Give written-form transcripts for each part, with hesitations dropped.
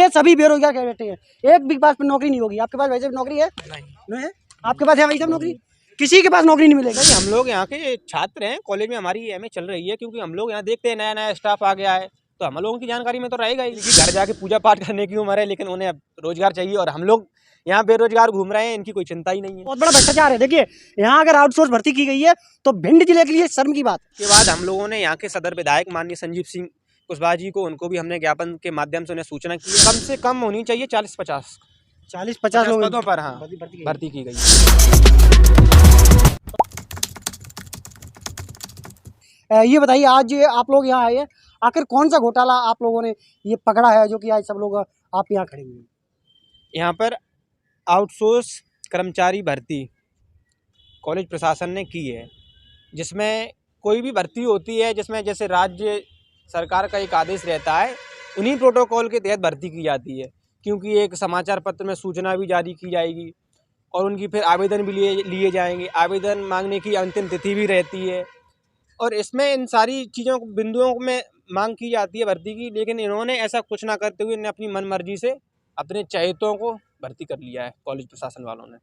ये सभी बेरोजगार बैठे हैं, एक भी पास नौकरी नहीं होगी। आपके पास वैसे नौकरी है? नहीं है। आपके पास है भाई साहब नौकरी? किसी के पास नौकरी नहीं मिलेगी। हम लोग यहाँ के छात्र हैं, कॉलेज में हमारी एमए चल रही है, क्योंकि हम लोग यहाँ देखते हैं नया नया स्टाफ आ गया है, तो हम लोगों की जानकारी में तो रहेगा ही। घर जाके पूजा पाठ करने की उम्र है, लेकिन उन्हें अब रोजगार चाहिए, और हम लोग यहाँ बेरोजगार घूम रहे हैं, इनकी कोई चिंता ही नहीं है। बहुत बड़ा भ्रष्टाचार है। देखिए, यहाँ अगर आउटसोर्स भर्ती की गई है तो भिंड जिले के लिए शर्म की बात। के बाद हम लोगों ने यहाँ के सदर विधायक माननीय संजीव सिंह कुशवाहा जी को, उनको भी हमने ज्ञापन के माध्यम से उन्हें सूचना की है। कम से कम होनी चाहिए 40-50 लोग पदों पर हाँ भर्ती की गई। ये बताइए, आज आप लोग यहाँ आए हैं, आखिर कौन सा घोटाला आप लोगों ने ये पकड़ा है जो कि आज सब लोग आप यहाँ खड़े हुए हैं? यहाँ पर आउटसोर्स कर्मचारी भर्ती कॉलेज प्रशासन ने की है, जिसमें कोई भी भर्ती होती है, जिसमें जैसे राज्य सरकार का एक आदेश रहता है, उन्हीं प्रोटोकॉल के तहत भर्ती की जाती है, क्योंकि एक समाचार पत्र में सूचना भी जारी की जाएगी और उनकी फिर आवेदन भी लिए जाएंगे। आवेदन मांगने की अंतिम तिथि भी रहती है, और इसमें इन सारी चीज़ों बिंदुओं में मांग की जाती है भर्ती की, लेकिन इन्होंने ऐसा कुछ ना करते हुए इन्हें अपनी मनमर्जी से अपने चहेतों को भर्ती कर लिया है कॉलेज प्रशासन वालों ने।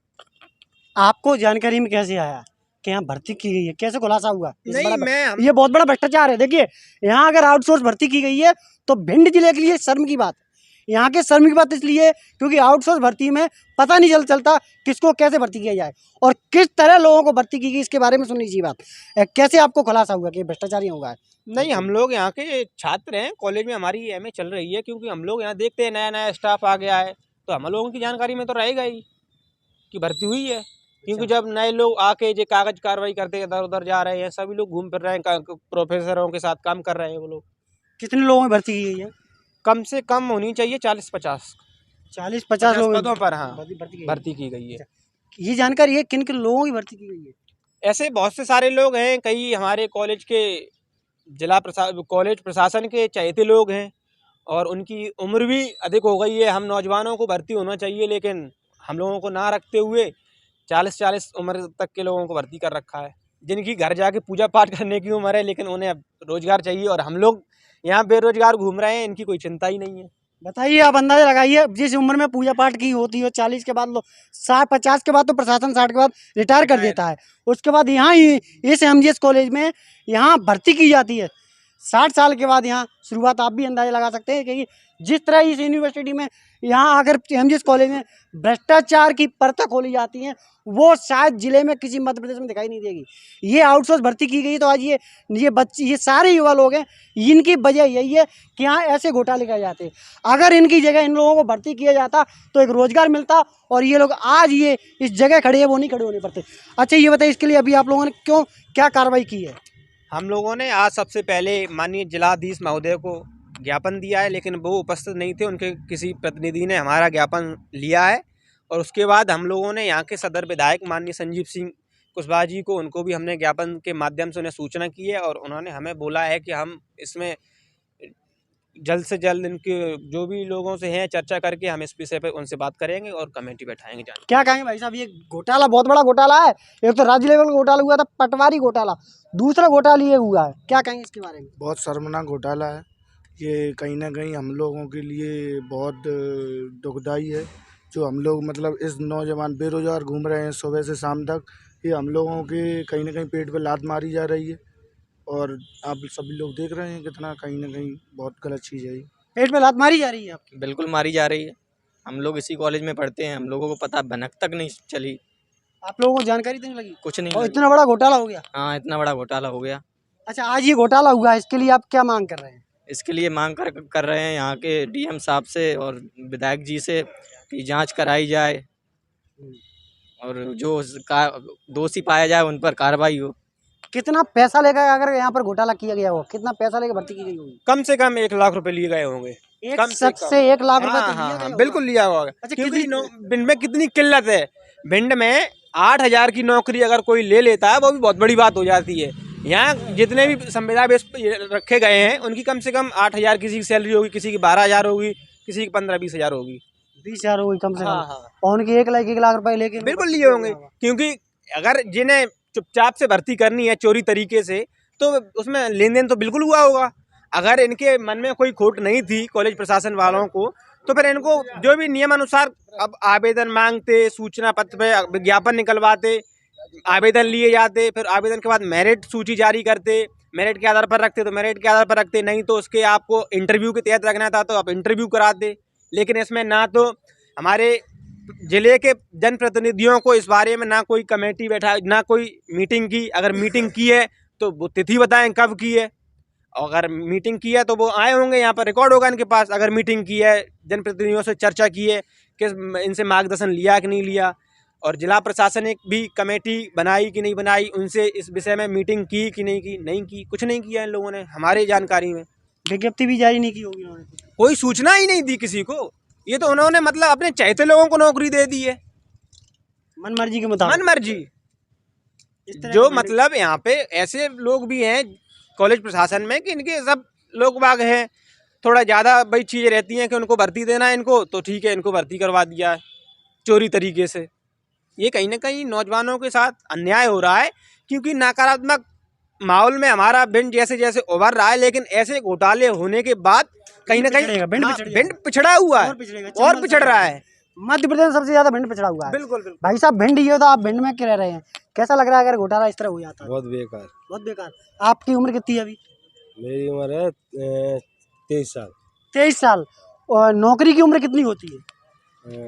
आपको जानकारी में कैसे आया कि यहाँ भर्ती की गई है? कैसे खुलासा हुआ? नहीं, ये बहुत बड़ा भ्रष्टाचार है। देखिए, यहाँ अगर आउटसोर्स भर्ती की गई है तो भिंड जिले के लिए शर्म की बात। यहाँ के शर्म की बात इसलिए क्योंकि आउटसोर्स भर्ती में पता नहीं चलता किसको कैसे भर्ती किया जाए और किस तरह लोगों को भर्ती की गई, इसके बारे में सुननी चाहिए बात। कैसे आपको खुलासा हुआ कि भ्रष्टाचारी होगा है? नहीं, हम लोग यहाँ के छात्र हैं, कॉलेज में हमारी एमए चल रही है, क्योंकि हम लोग यहाँ देखते हैं नया नया स्टाफ आ गया है, तो हम लोगों की जानकारी में तो रहेगा ही कि भर्ती हुई है। क्योंकि जब नए लोग आके जो कागज कार्रवाई करते इधर उधर जा रहे हैं, सभी लोग घूम फिर रहे हैं, प्रोफेसरों के साथ काम कर रहे हैं वो लोग। कितने लोगों में भर्ती की गई है? कम से कम होनी चाहिए 40-50 लोग पदों पर हाँ भर्ती की गई है। ये जानकारी है किन किन लोगों की भर्ती की गई है? ऐसे बहुत से सारे लोग हैं, कई हमारे कॉलेज के कॉलेज प्रशासन के चहेते लोग हैं, और उनकी उम्र भी अधिक हो गई है। हम नौजवानों को भर्ती होना चाहिए, लेकिन हम लोगों को ना रखते हुए 40 उम्र तक के लोगों को भर्ती कर रखा है, जिनकी घर जाके पूजा पाठ करने की उम्र है, लेकिन उन्हें अब रोजगार चाहिए, और हम लोग यहाँ बेरोजगार घूम रहे हैं, इनकी कोई चिंता ही नहीं है। बताइए, आप अंदाजा लगाइए, जिस उम्र में पूजा पाठ की होती है 40 के बाद लोग 60-50 के बाद तो प्रशासन 60 के बाद रिटायर कर देता है, उसके बाद यहाँ ही इस एमजीएस कॉलेज में यहाँ भर्ती की जाती है 60 साल के बाद। यहाँ शुरुआत आप भी अंदाजा लगा सकते हैं कि जिस तरह इस यूनिवर्सिटी में यहाँ अगर एमजीएस कॉलेज में भ्रष्टाचार की परतें खोली जाती हैं, वो शायद जिले में किसी मध्य प्रदेश में दिखाई नहीं देगी। ये आउटसोर्स भर्ती की गई तो आज ये बच्चे, ये सारे युवा लोग हैं, इनकी वजह यही है कि यहाँ ऐसे घोटाले किए जाते हैं। अगर इनकी जगह इन लोगों को भर्ती किया जाता तो एक रोजगार मिलता, और ये लोग आज ये इस जगह खड़े हैं, वो नहीं खड़े होने पड़ते। अच्छा, ये बताइए, इसके लिए अभी आप लोगों ने क्या कार्रवाई की है? हम लोगों ने आज सबसे पहले माननीय जिलाधीश महोदय को ज्ञापन दिया है, लेकिन वो उपस्थित नहीं थे, उनके किसी प्रतिनिधि ने हमारा ज्ञापन लिया है, और उसके बाद हम लोगों ने यहाँ के सदर विधायक माननीय संजीव सिंह कुशवाहा जी को, उनको भी हमने ज्ञापन के माध्यम से उन्हें सूचना की है, और उन्होंने हमें बोला है कि हम इसमें जल्द से जल्द इनके जो भी लोगों से हैं चर्चा करके हम इस विषय पर उनसे बात करेंगे और कमेटी बैठाएंगे। क्या कहेंगे भाई साहब, ये घोटाला बहुत बड़ा घोटाला है। एक तो राज्य लेवल का घोटाला हुआ था, पटवारी घोटाला, दूसरा घोटाला ये हुआ है, क्या कहेंगे इसके बारे में? बहुत शर्मनाक घोटाला है ये, कहीं ना कहीं हम लोगों के लिए बहुत दुखदाई है। जो हम लोग मतलब इस नौजवान बेरोजगार घूम रहे हैं सुबह से शाम तक, ये हम लोगों के कहीं ना कहीं पेट पे लात मारी जा रही है, और आप सभी लोग देख रहे हैं कितना कहीं ना कहीं बहुत गलत चीज़ है। पेट में लात मारी जा रही है आपकी? बिल्कुल मारी जा रही है। हम लोग इसी कॉलेज में पढ़ते हैं, हम लोगों को पता भनक तक नहीं चली। आप लोगों को जानकारी तो नहीं लगी? कुछ नहीं और इतना बड़ा घोटाला हो गया? हाँ, इतना बड़ा घोटाला हो गया। अच्छा, आज ये घोटाला हुआ है, इसके लिए आप क्या मांग कर रहे हैं? इसके लिए मांग कर रहे हैं यहाँ के डीएम साहब से और विधायक जी से कि जांच कराई जाए, और जो दोषी पाया जाए उन पर कार्रवाई हो। कितना पैसा लेकर अगर यहाँ पर घोटाला किया गया हो, कितना पैसा लेकर भर्ती की गई होगी? कम से कम 1 लाख रुपए लिए गए होंगे। एक शख्स से 1 लाख रुपए तो लिया गया होगा? बिल्कुल लिया होगा। अच्छा, क्योंकि भिंड में कितनी किल्लत है, भिंड में 8,000 की नौकरी अगर कोई ले लेता है वो भी बहुत बड़ी बात हो जाती है। यहाँ जितने भी संविदा बेस रखे गए हैं उनकी कम से कम 8,000 किसी की सैलरी होगी, किसी की 12,000 होगी, किसी की 15-20 हज़ार होगी, 20,000 होगी कम से कम। हाँ। और उनकी 1 लाख रुपए लेके बिल्कुल लिए होंगे, क्योंकि अगर जिन्हें चुपचाप से भर्ती करनी है चोरी तरीके से, तो उसमें लेन देन तो बिल्कुल हुआ होगा। अगर इनके मन में कोई खोट नहीं थी कॉलेज प्रशासन वालों को, तो फिर इनको जो भी नियमानुसार अब आवेदन मांगते, सूचना पत्र पे विज्ञापन निकलवाते, आवेदन लिए जाते, फिर आवेदन के बाद मेरिट सूची जारी करते, मेरिट के आधार पर रखते तो मेरिट के आधार पर रखते, नहीं तो उसके आपको इंटरव्यू के तहत रखना था तो आप इंटरव्यू कराते। लेकिन इसमें ना तो हमारे ज़िले के जनप्रतिनिधियों को इस बारे में ना कोई कमेटी बैठा, ना कोई मीटिंग की। अगर मीटिंग की है तो वो तिथि बताएं कब की है, और अगर मीटिंग की है तो वो आए होंगे, यहाँ पर रिकॉर्ड होगा इनके पास। अगर मीटिंग की है, जनप्रतिनिधियों से चर्चा की है, किस इनसे मार्गदर्शन लिया कि नहीं लिया, और जिला प्रशासन ने भी कमेटी बनाई कि नहीं बनाई, उनसे इस विषय में मीटिंग की कि नहीं की, नहीं की, कुछ नहीं किया इन लोगों ने हमारे जानकारी में। विज्ञप्ति भी जारी नहीं की होगी उन्होंने, कोई सूचना ही नहीं दी किसी को। ये तो उन्होंने मतलब अपने चाहते लोगों को नौकरी दे दी है, मन मर्जी के मुताबिक। मन मर्जी। इस तरह जो की मतलब यहाँ पे ऐसे लोग भी हैं कॉलेज प्रशासन में कि इनके सब लोग बाग हैं, थोड़ा ज़्यादा भाई चीज़ें रहती हैं कि उनको भर्ती देना है इनको, तो ठीक है इनको भर्ती करवा दिया है चोरी तरीके से। ये कहीं ना कहीं नौजवानों के साथ अन्याय हो रहा है, क्योंकि नकारात्मक माहौल में हमारा भिंड जैसे जैसे उभर रहा है, लेकिन ऐसे घोटाले होने के बाद कहीं ना कहीं भिंड पिछड़ा हुआ है और पिछड़ रहा है। मध्य प्रदेश में सबसे ज्यादा भिंड पिछड़ा हुआ है। बिल्कुल बिल्कुल। भाई साहब भिंड ये तो आप भिंड में क्यों रह रहे हैं, कैसा लग रहा है अगर घोटाला इस तरह हो जाता है? बहुत बेकार। बहुत बेकार। आपकी उम्र कितनी है अभी? मेरी उम्र है 23 साल। 23 साल। और नौकरी की उम्र कितनी होती है?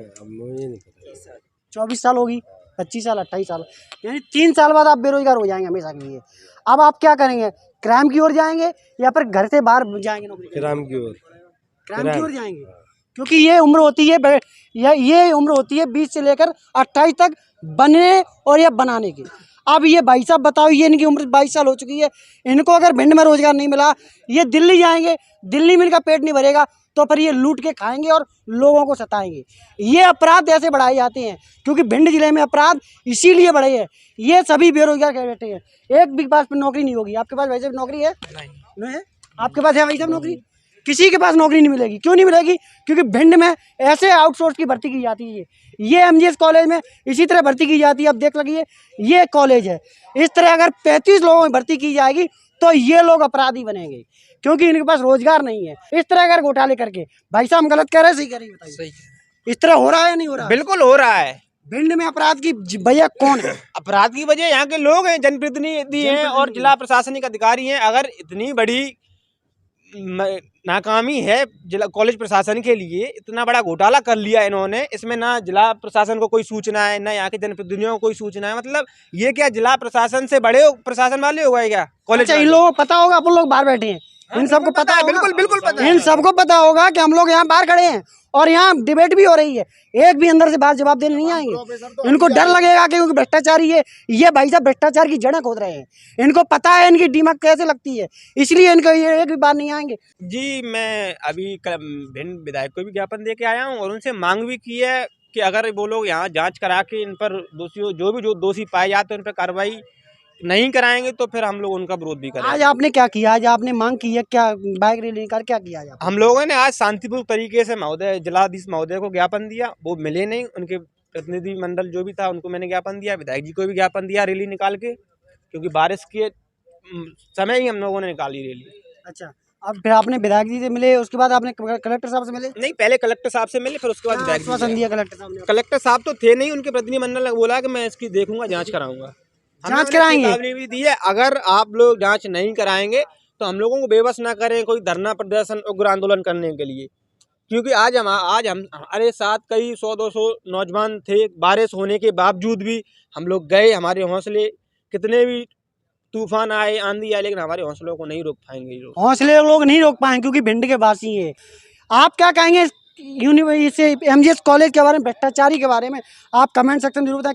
अब मुझे नहीं पता। 24 साल होगी, 25 साल, 28 साल, यानी 3 साल बाद आप बेरोजगार हो जाएंगे हमेशा के लिए। अब आप क्या करेंगे, क्राइम की ओर जाएंगे या फिर घर से बाहर जाएंगे नौकरी करने? क्राइम की ओर। क्राइम की ओर जाएंगे, क्योंकि ये उम्र होती है ये उम्र होती है 20 से लेकर 28 तक बनने और या बनाने की। अब ये भाई साहब बताओ, ये इनकी उम्र 22 साल हो चुकी है, इनको अगर भिंड में रोजगार नहीं मिला, ये दिल्ली जाएंगे, दिल्ली में इनका पेट नहीं भरेगा तो फिर ये लूट के खाएंगे और लोगों को सताएंगे। ये अपराध ऐसे बढ़ाए जाते हैं क्योंकि भिंड जिले में अपराध इसीलिए बढ़े हैं, ये सभी बेरोजगार कह बैठे हैं। एक भी पास पर नौकरी नहीं होगी। आपके पास वैसे भी नौकरी है? नहीं है। आपके पास है भाई साहब नौकरी? किसी के पास नौकरी नहीं मिलेगी। क्यों नहीं मिलेगी? क्योंकि भिंड में ऐसे आउटसोर्स की भर्ती की जाती है। ये एमजीएस कॉलेज में इसी तरह भर्ती की जाती है। अब देख लगिए, ये कॉलेज है, इस तरह अगर 35 लोगों में भर्ती की जाएगी तो ये लोग अपराधी बनेंगे क्योंकि इनके पास रोजगार नहीं है। इस तरह अगर घोटाले करके, भाई साहब हम गलत कह रहे हैं, सही कह रहे हैं? बताइए, इस तरह हो रहा है या नहीं हो रहा? बिल्कुल हो रहा है। भिंड में अपराध की वजह कौन है? अपराध की वजह यहाँ के लोग हैं, जनप्रतिनिधि हैं और जिला प्रशासनिक अधिकारी हैं। अगर इतनी बड़ी नाकामी है जिला कॉलेज प्रशासन के लिए, इतना बड़ा घोटाला कर लिया इन्होंने, इसमें ना जिला प्रशासन को कोई सूचना है, ना यहाँ के जनप्रतिनिधियों को कोई सूचना है। मतलब ये क्या जिला प्रशासन से बड़े प्रशासन वाले हो गए क्या कॉलेज? इन लोगों को पता होगा, अपन लोग बाहर बैठे हैं, इन सबको पता है। बिल्कुल बिल्कुल पता है। इन सबको पता होगा कि हम लोग यहाँ बाहर खड़े हैं और यहाँ डिबेट भी हो रही है, एक भी अंदर से बात जवाब देने नहीं आएंगे। इनको डर लगेगा क्योंकि भ्रष्टाचारी है ये भाई साहब, भ्रष्टाचार की जड़ें खोद रहे हैं। इनको पता है इनकी दिमाग कैसे लगती है, इसलिए इनको ये एक भी बात नहीं आएंगे। जी, मैं अभी भिंड विधायक को भी ज्ञापन दे के आया हूँ और उनसे मांग भी की है कि अगर वो लोग यहाँ जाँच करा के इन पर दोषियों जो दोषी पाए जाते हैं उन पर कार्रवाई नहीं कराएंगे तो फिर हम लोग उनका विरोध भी करेंगे। आज आपने क्या किया? आज आपने मांग की है क्या? बाइक रैली निकाल क्या किया आज? हम लोगों ने आज शांतिपूर्ण तरीके से महोदय जिलाधीश महोदय को ज्ञापन दिया, वो मिले नहीं। उनके प्रतिनिधि मंडल जो भी था उनको मैंने ज्ञापन दिया, विधायक जी को भी ज्ञापन दिया रैली निकाल के, क्योंकि बारिश के समय ही हम लोगों ने निकाली रैली। अच्छा, अब फिर आपने विधायक जी से मिले, उसके बाद आपने कलेक्टर साहब से मिले? नहीं, पहले कलेक्टर साहब से मिले, फिर उसके बाद विधायक जी से। दिया कलेक्टर साहब ने? कलेक्टर साहब तो थे नहीं, उनके प्रतिनिधिमंडल ने बोला कि मैं इसकी देखूंगा, जांच कराऊंगा। जांच कराएंगे? चेतावनी भी दी है, अगर आप लोग जांच नहीं कराएंगे तो हम लोगों को बेबस ना करें कोई धरना प्रदर्शन उग्र आंदोलन करने के लिए, क्योंकि आज हम हमारे साथ कई 100-200 नौजवान थे। बारिश होने के बावजूद भी हम लोग गए, हमारे हौसले कितने भी तूफान आए, आंधी आए, लेकिन हमारे हौसलों को नहीं रोक पाएंगे। हौसले लोग नहीं रोक पाएंगे क्योंकि भिंड के वासी हैं। आप क्या कहेंगे यूनिवर्सिटी एमजीएस कॉलेज के बारे में, भ्रष्टाचारी के बारे में? आप कमेंट सेक्शन में जरूर बताएं।